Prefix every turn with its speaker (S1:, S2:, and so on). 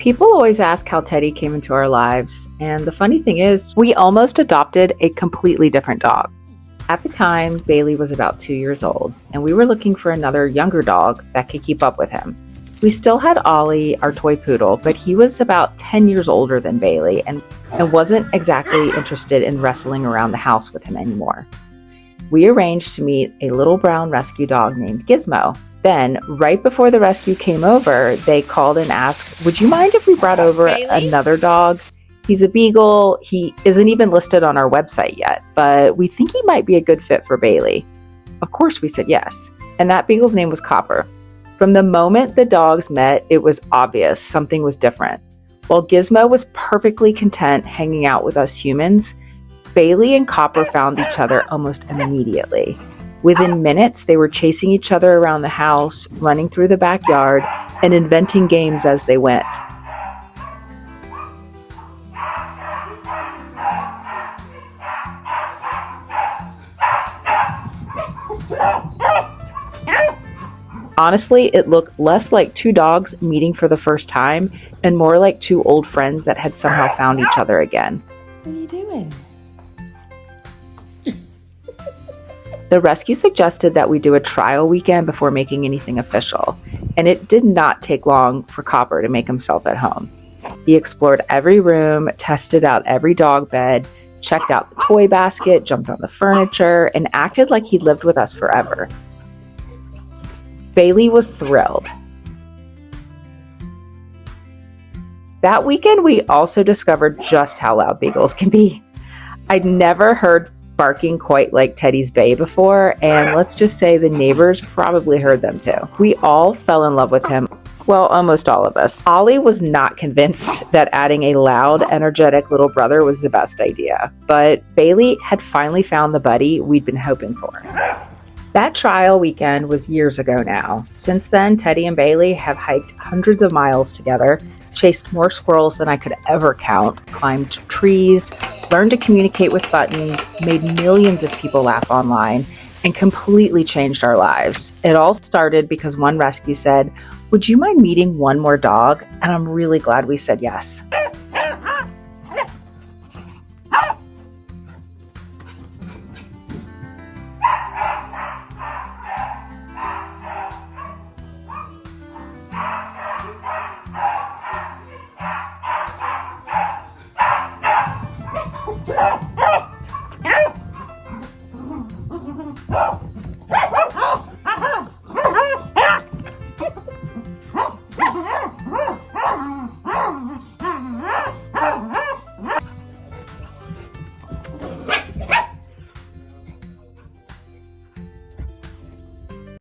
S1: People always ask how Teddy came into our lives, and the funny thing is, we almost adopted a completely different dog. At the time, Bailey was about 2 years old, and we were looking for another younger dog that could keep up with him. We still had Ollie, our toy poodle, but he was about 10 years older than Bailey and wasn't exactly interested in wrestling around the house with him anymore. We arranged to meet a little brown rescue dog named Gizmo. Then, right before the rescue came over, they called and asked, "Would you mind if we brought over another dog? He's a Beagle. He isn't even listed on our website yet, but we think he might be a good fit for Bailey." Of course, we said yes. And that Beagle's name was Copper. From the moment the dogs met, it was obvious something was different. While Gizmo was perfectly content hanging out with us humans, Bailey and Copper found each other almost immediately. Within minutes, they were chasing each other around the house, running through the backyard, and inventing games as they went. Honestly, it looked less like two dogs meeting for the first time and more like two old friends that had somehow found each other again.
S2: What are you doing?
S1: The rescue suggested that we do a trial weekend before making anything official, and it did not take long for Copper to make himself at home. He explored every room, tested out every dog bed, checked out the toy basket, jumped on the furniture, and acted like he'd lived with us forever. Bailey was thrilled. That weekend, we also discovered just how loud beagles can be. I'd never heard barking quite like Teddy's bay before, and let's just say the neighbors probably heard them too. We all fell in love with him. Well, almost all of us. Ollie was not convinced that adding a loud, energetic little brother was the best idea, but Bailey had finally found the buddy we'd been hoping for. That trial weekend was years ago now. Since then, Teddy and Bailey have hiked hundreds of miles together, chased more squirrels than I could ever count, climbed trees, learned to communicate with buttons, made millions of people laugh online, and completely changed our lives. It all started because one rescue said, "Would you mind meeting one more dog?" And I'm really glad we said yes.